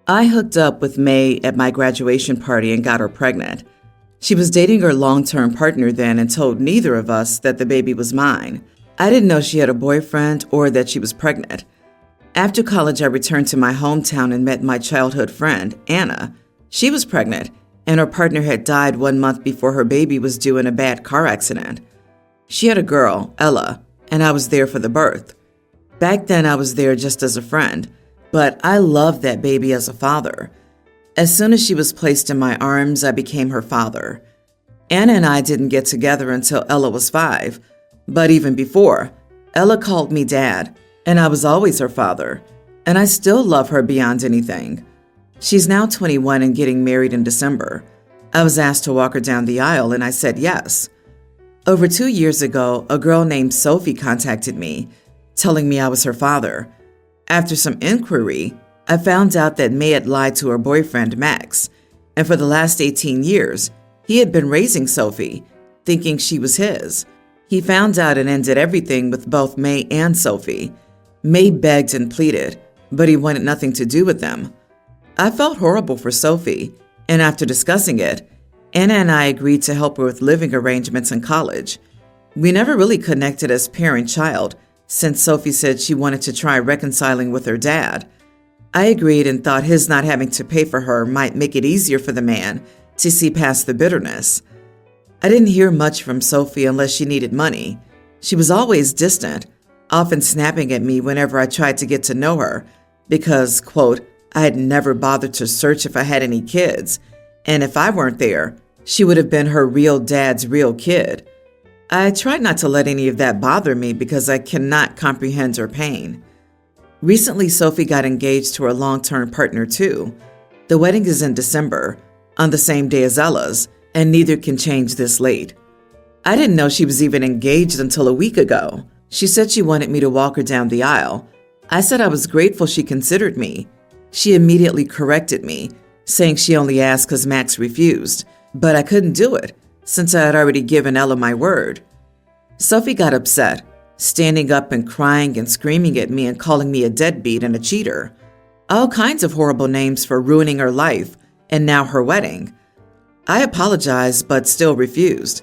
I hooked up with May at my graduation party and got her pregnant. She was dating her long-term partner then and told neither of us that the baby was mine. I didn't know she had a boyfriend or that she was pregnant. After college, I returned to my hometown and met my childhood friend, Anna. She was pregnant, and her partner had died 1 month before her baby was due in a bad car accident. She had a girl, Ella, and I was there for the birth. Back then, I was there just as a friend, but I loved that baby as a father. As soon as she was placed in my arms, I became her father. Anna and I didn't get together until Ella was 5, but even before, Ella called me Dad, and I was always her father, and I still love her beyond anything. She's now 21 and getting married in December. I was asked to walk her down the aisle, and I said yes. Over 2 years ago, a girl named Sophie contacted me, telling me I was her father. After some inquiry, I found out that May had lied to her boyfriend, Max, and for the last 18 years, he had been raising Sophie, thinking she was his. He found out and ended everything with both May and Sophie. May begged and pleaded, but he wanted nothing to do with them. I felt horrible for Sophie, and after discussing it, Anna and I agreed to help her with living arrangements in college. We never really connected as parent-child, since Sophie said she wanted to try reconciling with her dad. I agreed and thought his not having to pay for her might make it easier for the man to see past the bitterness. I didn't hear much from Sophie unless she needed money. She was always distant, often snapping at me whenever I tried to get to know her because, quote, I had never bothered to search if I had any kids, and if I weren't there, she would have been her real dad's real kid. I tried not to let any of that bother me because I cannot comprehend her pain. Recently, Sophie got engaged to her long-term partner too. The wedding is in December, on the same day as Ella's, and neither can change this late. I didn't know she was even engaged until a week ago. She said she wanted me to walk her down the aisle. I said I was grateful she considered me. She immediately corrected me, saying she only asked because Max refused, but I couldn't do it since I had already given Ella my word. Sophie got upset, standing up and crying and screaming at me and calling me a deadbeat and a cheater. All kinds of horrible names for ruining her life and now her wedding. I apologized but still refused.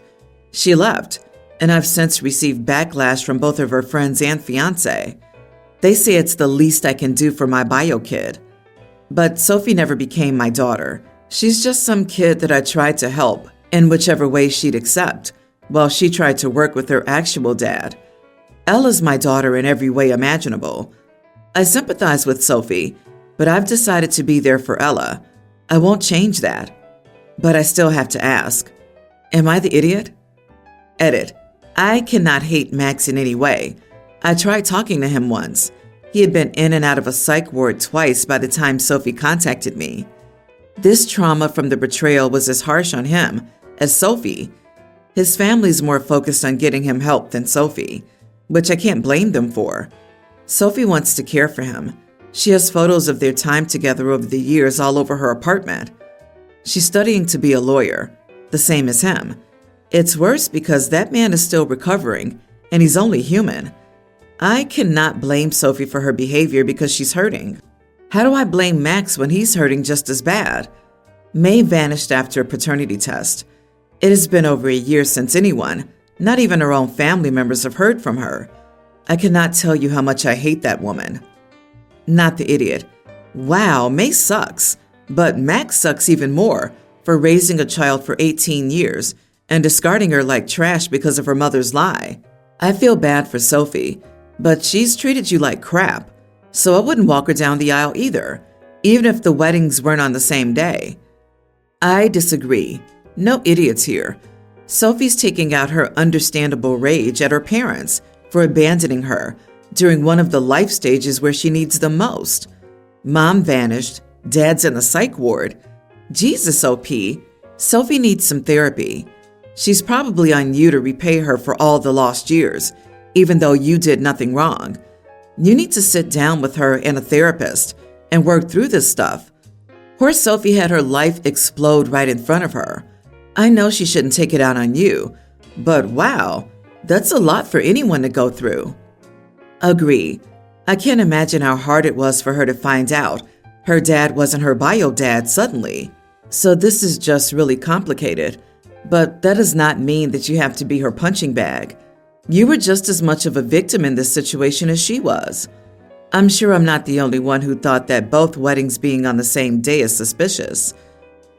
She left, and I've since received backlash from both of her friends and fiancé. They say it's the least I can do for my bio kid. But Sophie never became my daughter. She's just some kid that I tried to help in whichever way she'd accept, while she tried to work with her actual dad. Ella's my daughter in every way imaginable. I sympathize with Sophie, but I've decided to be there for Ella. I won't change that. But I still have to ask, am I the idiot? Edit. I cannot hate Max in any way. I tried talking to him once. He had been in and out of a psych ward twice by the time Sophie contacted me. This trauma from the betrayal was as harsh on him as Sophie. His family's more focused on getting him help than Sophie, which I can't blame them for. Sophie wants to care for him. She has photos of their time together over the years all over her apartment. She's studying to be a lawyer, the same as him. It's worse because that man is still recovering, and he's only human. I cannot blame Sophie for her behavior because she's hurting. How do I blame Max when he's hurting just as bad? May vanished after a paternity test. It has been over a year since anyone, not even her own family members, have heard from her. I cannot tell you how much I hate that woman. Not the idiot. Wow, May sucks. But Max sucks even more for raising a child for 18 years and discarding her like trash because of her mother's lie. I feel bad for Sophie, but she's treated you like crap, so I wouldn't walk her down the aisle either, even if the weddings weren't on the same day. I disagree. No idiots here. Sophie's taking out her understandable rage at her parents for abandoning her during one of the life stages where she needs them most. Mom vanished. Dad's in the psych ward. Jesus, OP. Sophie needs some therapy. She's probably on you to repay her for all the lost years, even though you did nothing wrong. You need to sit down with her and a therapist and work through this stuff. Poor Sophie had her life explode right in front of her. I know she shouldn't take it out on you, but wow, that's a lot for anyone to go through. Agree. I can't imagine how hard it was for her to find out Her dad wasn't her bio dad suddenly. So this is just really complicated. But that does not mean that you have to be her punching bag. You were just as much of a victim in this situation as she was. I'm sure I'm not the only one who thought that both weddings being on the same day is suspicious.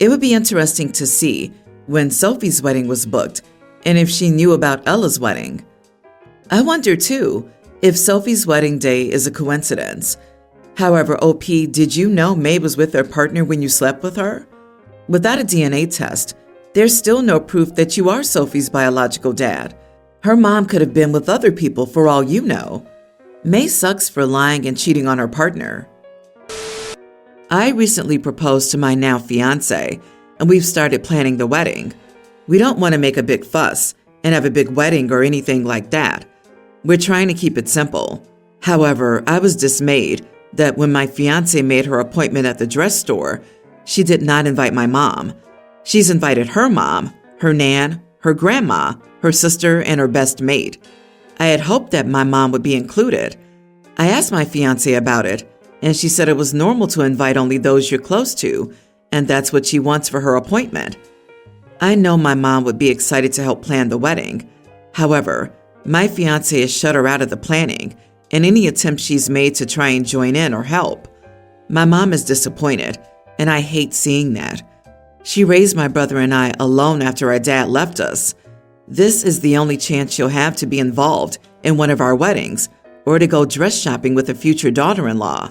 It would be interesting to see when Sophie's wedding was booked and if she knew about Ella's wedding. I wonder, too, if Sophie's wedding day is a coincidence. However, OP, did you know May was with her partner when you slept with her? Without a DNA test, there's still no proof that you are Sophie's biological dad. Her mom could have been with other people for all you know. May sucks for lying and cheating on her partner. I recently proposed to my now fiancé, and we've started planning the wedding. We don't want to make a big fuss and have a big wedding or anything like that. We're trying to keep it simple. However, I was dismayed that when my fiancé made her appointment at the dress store, she did not invite my mom. She's invited her mom, her nan, her grandma, her sister, and her best mate. I had hoped that my mom would be included. I asked my fiancé about it, and she said it was normal to invite only those you're close to, and that's what she wants for her appointment. I know my mom would be excited to help plan the wedding. However, my fiancé has shut her out of the planning and any attempt she's made to try and join in or help. My mom is disappointed, and I hate seeing that. She raised my brother and I alone after our dad left us. This is the only chance she'll have to be involved in one of our weddings or to go dress shopping with a future daughter-in-law.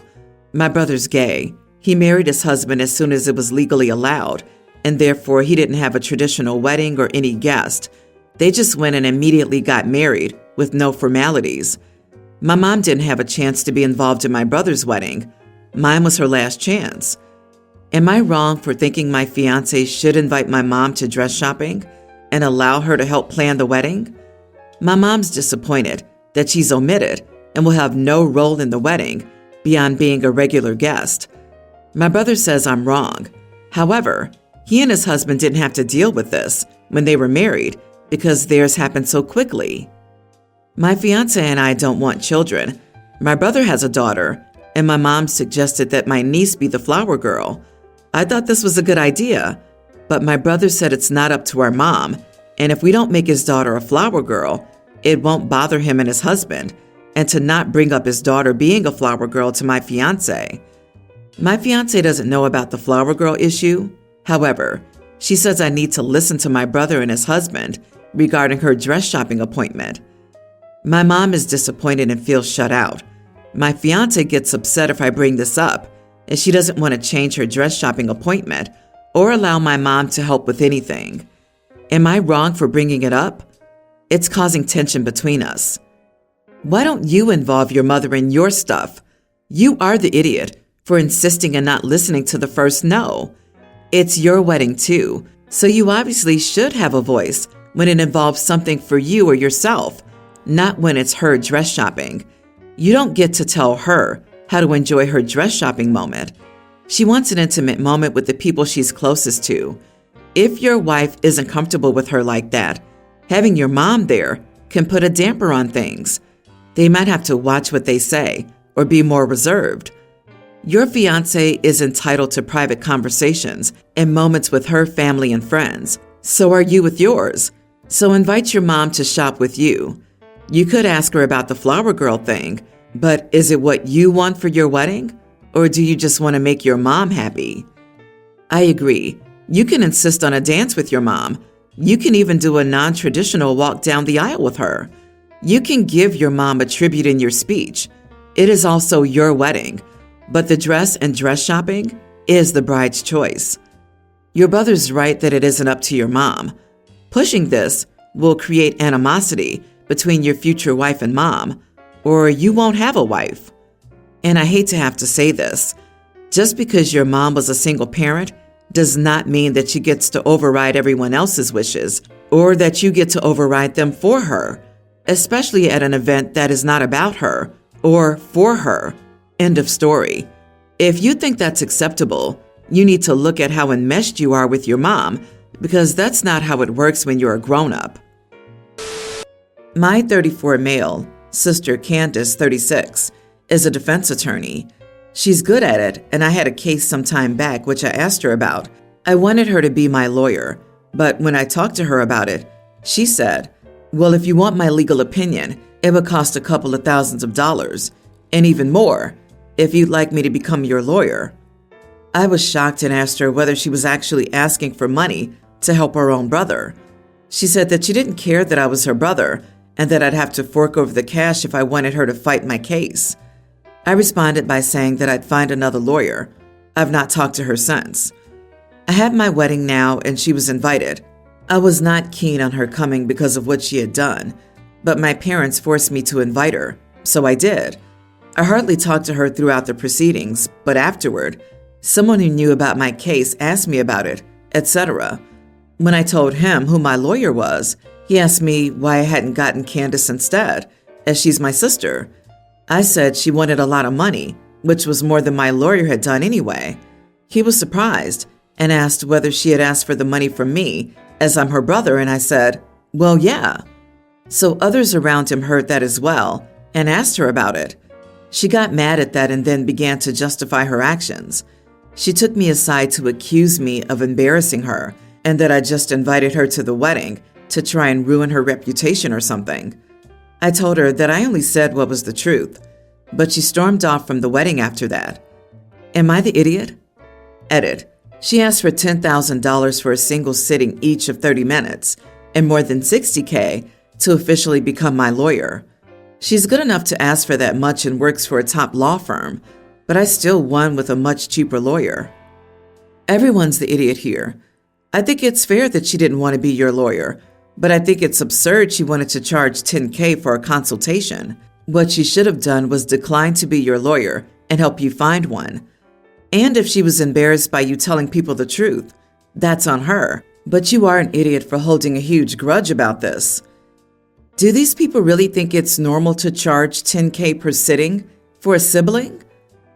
My brother's gay. He married his husband as soon as it was legally allowed, and therefore he didn't have a traditional wedding or any guest. They just went and immediately got married with no formalities. My mom didn't have a chance to be involved in my brother's wedding. Mine was her last chance. Am I wrong for thinking my fiancé should invite my mom to dress shopping and allow her to help plan the wedding? My mom's disappointed that she's omitted and will have no role in the wedding beyond being a regular guest. My brother says I'm wrong. However, he and his husband didn't have to deal with this when they were married because theirs happened so quickly. My fiancé and I don't want children. My brother has a daughter, and my mom suggested that my niece be the flower girl. I thought this was a good idea, but my brother said it's not up to our mom, and if we don't make his daughter a flower girl, it won't bother him and his husband, and to not bring up his daughter being a flower girl to my fiancé. My fiancé doesn't know about the flower girl issue. However, she says I need to listen to my brother and his husband regarding her dress shopping appointment. My mom is disappointed and feels shut out. My fiancé gets upset if I bring this up, and she doesn't want to change her dress shopping appointment or allow my mom to help with anything. Am I wrong for bringing it up? It's causing tension between us. Why don't you involve your mother in your stuff? You are the idiot for insisting and not listening to the first no. It's your wedding too, so you obviously should have a voice when it involves something for you or yourself, not when it's her dress shopping. You don't get to tell her how to enjoy her dress shopping moment. She wants an intimate moment with the people she's closest to. If your wife isn't comfortable with her like that, having your mom there can put a damper on things. They might have to watch what they say or be more reserved. Your fiancé is entitled to private conversations and moments with her family and friends. So are you with yours. So invite your mom to shop with you. You could ask her about the flower girl thing, but is it what you want for your wedding? Or do you just want to make your mom happy? I agree. You can insist on a dance with your mom. You can even do a non-traditional walk down the aisle with her. You can give your mom a tribute in your speech. It is also your wedding, but the dress and dress shopping is the bride's choice. Your brother's right that it isn't up to your mom. Pushing this will create animosity between your future wife and mom, or you won't have a wife. And I hate to have to say this, just because your mom was a single parent does not mean that she gets to override everyone else's wishes or that you get to override them for her, especially at an event that is not about her or for her. End of story. If you think that's acceptable, you need to look at how enmeshed you are with your mom, because that's not how it works when you're a grown-up. My 34 male, sister Candace, 36, is a defense attorney. She's good at it, and I had a case some time back which I asked her about. I wanted her to be my lawyer, but when I talked to her about it, she said, "Well, if you want my legal opinion, it would cost a couple of thousands of dollars, and even more, if you'd like me to become your lawyer." I was shocked and asked her whether she was actually asking for money to help her own brother. She said that she didn't care that I was her brother and that I'd have to fork over the cash if I wanted her to fight my case. I responded by saying that I'd find another lawyer. I've not talked to her since. I had my wedding now and she was invited. I was not keen on her coming because of what she had done, but my parents forced me to invite her, so I did. I hardly talked to her throughout the proceedings, but afterward, someone who knew about my case asked me about it, etc. When I told him who my lawyer was, he asked me why I hadn't gotten Candace instead, as she's my sister. I said she wanted a lot of money, which was more than my lawyer had done anyway. He was surprised and asked whether she had asked for the money from me, as I'm her brother, and I said, "Well, yeah." So others around him heard that as well and asked her about it. She got mad at that and then began to justify her actions. She took me aside to accuse me of embarrassing her and that I just invited her to the wedding to try and ruin her reputation or something. I told her that I only said what was the truth, but she stormed off from the wedding after that. Am I the idiot? Edit. She asked for $10,000 for a single sitting each of 30 minutes and more than $60K to officially become my lawyer. She's good enough to ask for that much and works for a top law firm, but I still won with a much cheaper lawyer. Everyone's the idiot here. I think it's fair that she didn't want to be your lawyer, but I think it's absurd she wanted to charge $10K for a consultation. What she should have done was decline to be your lawyer and help you find one. And if she was embarrassed by you telling people the truth, that's on her, but you are an idiot for holding a huge grudge about this. Do these people really think it's normal to charge $10K per sitting for a sibling?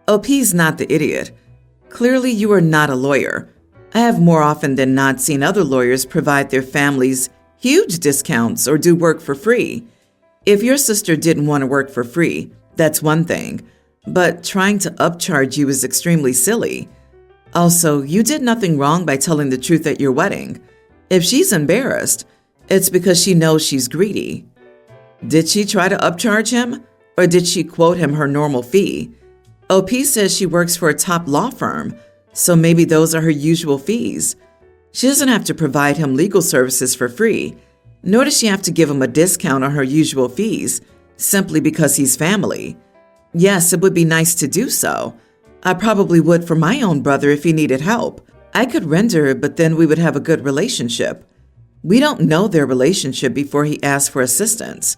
OP's not the idiot. Clearly, you are not a lawyer. I have more often than not seen other lawyers provide their families huge discounts or do work for free. If your sister didn't want to work for free, that's one thing, but trying to upcharge you is extremely silly. Also, you did nothing wrong by telling the truth at your wedding. If she's embarrassed, it's because she knows she's greedy. Did she try to upcharge him, or did she quote him her normal fee? OP says she works for a top law firm, so maybe those are her usual fees. She doesn't have to provide him legal services for free, nor does she have to give him a discount on her usual fees, simply because he's family. Yes, it would be nice to do so. I probably would for my own brother if he needed help. I could render, but then we would have a good relationship. We don't know their relationship before he asked for assistance.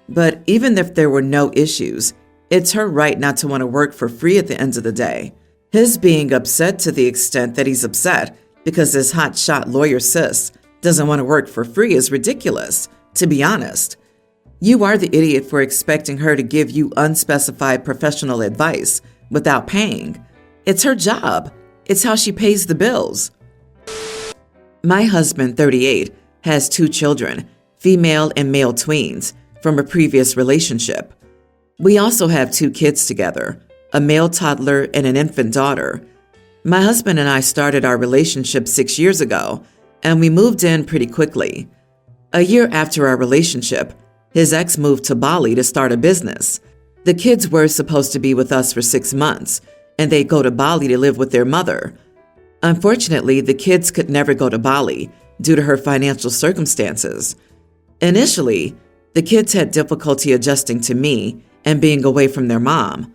But even if there were no issues, it's her right not to want to work for free at the end of the day. His being upset to the extent that he's upset because his hotshot lawyer sis doesn't want to work for free is ridiculous, to be honest. You are the idiot for expecting her to give you unspecified professional advice without paying. It's her job. It's how she pays the bills. My husband, 38, has 2 children, female and male tweens, from a previous relationship. We also have 2 kids together, a male toddler and an infant daughter. My husband and I started our relationship 6 years ago, and we moved in pretty quickly. A year after our relationship, his ex moved to Bali to start a business. The kids were supposed to be with us for 6 months, and they'd go to Bali to live with their mother. Unfortunately, the kids could never go to Bali due to her financial circumstances. Initially, the kids had difficulty adjusting to me and being away from their mom.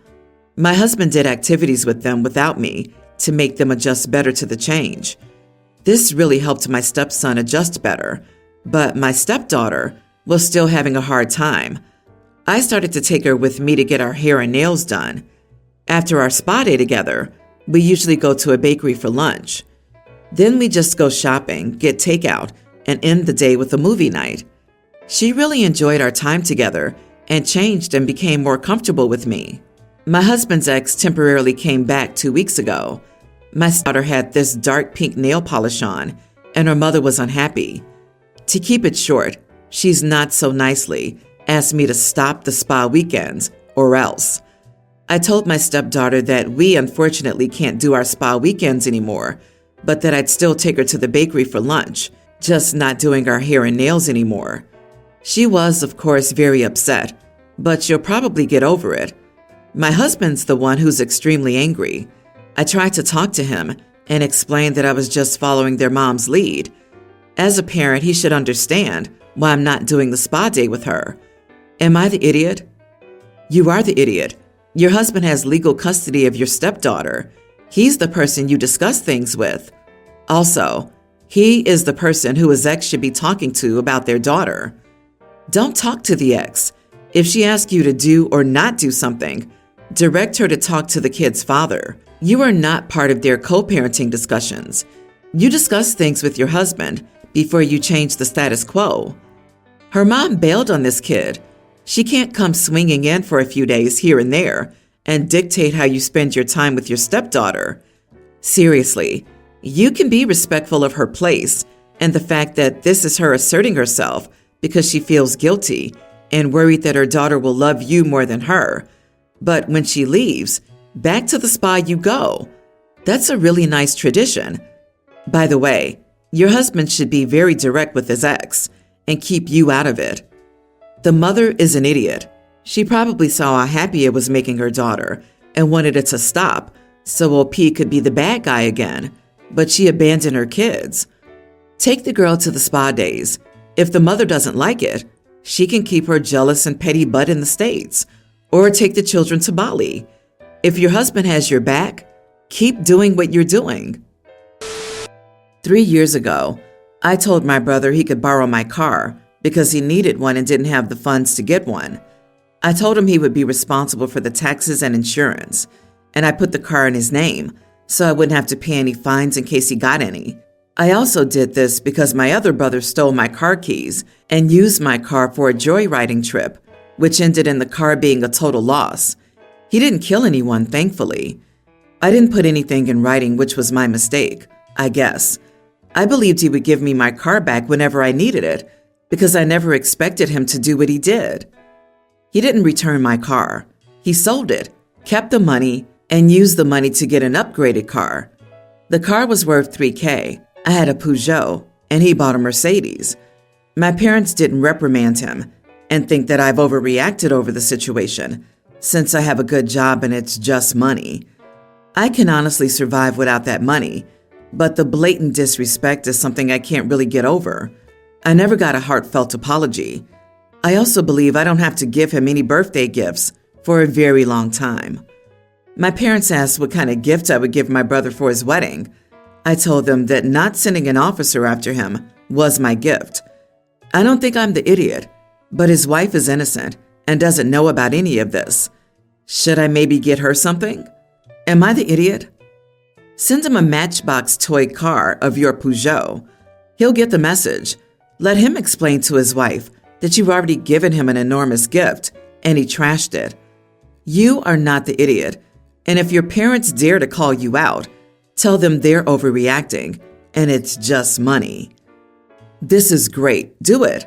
My husband did activities with them without me to make them adjust better to the change. This really helped my stepson adjust better, but my stepdaughter was still having a hard time. I started to take her with me to get our hair and nails done. After our spa day together, we usually go to a bakery for lunch. Then we just go shopping, get takeout, and end the day with a movie night. She really enjoyed our time together and changed and became more comfortable with me. My husband's ex temporarily came back 2 weeks ago. My daughter had this dark pink nail polish on, and her mother was unhappy. To keep it short, she's not so nicely asked me to stop the spa weekends or else. I told my stepdaughter that we unfortunately can't do our spa weekends anymore, but that I'd still take her to the bakery for lunch, just not doing our hair and nails anymore. She was, of course, very upset, but she'll probably get over it. My husband's the one who's extremely angry. I tried to talk to him and explain that I was just following their mom's lead. As a parent, he should understand why I'm not doing the spa day with her. Am I the idiot? You are the idiot. Your husband has legal custody of your stepdaughter. He's the person you discuss things with. Also, he is the person who his ex should be talking to about their daughter. Don't talk to the ex. If she asks you to do or not do something, direct her to talk to the kid's father. You are not part of their co-parenting discussions. You discuss things with your husband before you change the status quo. Her mom bailed on this kid. She can't come swinging in for a few days here and there and dictate how you spend your time with your stepdaughter. Seriously, you can be respectful of her place and the fact that this is her asserting herself because she feels guilty and worried that her daughter will love you more than her. But when she leaves, back to the spa you go. That's a really nice tradition. By the way, your husband should be very direct with his ex and keep you out of it. The mother is an idiot. She probably saw how happy it was making her daughter and wanted it to stop so OP could be the bad guy again, but she abandoned her kids. Take the girl to the spa days. If the mother doesn't like it, she can keep her jealous and petty butt in the States, or take the children to Bali. If your husband has your back, keep doing what you're doing. 3 years ago, I told my brother he could borrow my car because he needed one and didn't have the funds to get one. I told him he would be responsible for the taxes and insurance, and I put the car in his name so I wouldn't have to pay any fines in case he got any. I also did this because my other brother stole my car keys and used my car for a joyriding trip, which ended in the car being a total loss. He didn't kill anyone, thankfully. I didn't put anything in writing, which was my mistake, I guess. I believed he would give me my car back whenever I needed it, because I never expected him to do what he did. He didn't return my car. He sold it, kept the money, and used the money to get an upgraded car. The car was worth $3,000. I had a Peugeot, and he bought a Mercedes. My parents didn't reprimand him and think that I've overreacted over the situation, since I have a good job and it's just money. I can honestly survive without that money, but the blatant disrespect is something I can't really get over. I never got a heartfelt apology. I also believe I don't have to give him any birthday gifts for a very long time. My parents asked what kind of gift I would give my brother for his wedding. I told them that not sending an officer after him was my gift. I don't think I'm the idiot, but his wife is innocent and doesn't know about any of this. Should I maybe get her something? Am I the idiot? Send him a Matchbox toy car of your Peugeot. He'll get the message. Let him explain to his wife that you've already given him an enormous gift and he trashed it. You are not the idiot, and if your parents dare to call you out, tell them they're overreacting and it's just money. This is great. Do it.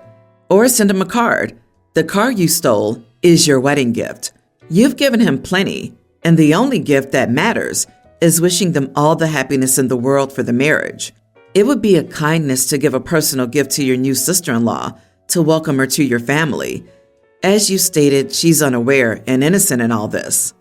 Or send him a card. The car you stole is your wedding gift. You've given him plenty, and the only gift that matters is wishing them all the happiness in the world for the marriage. It would be a kindness to give a personal gift to your new sister-in-law to welcome her to your family. As you stated, she's unaware and innocent in all this.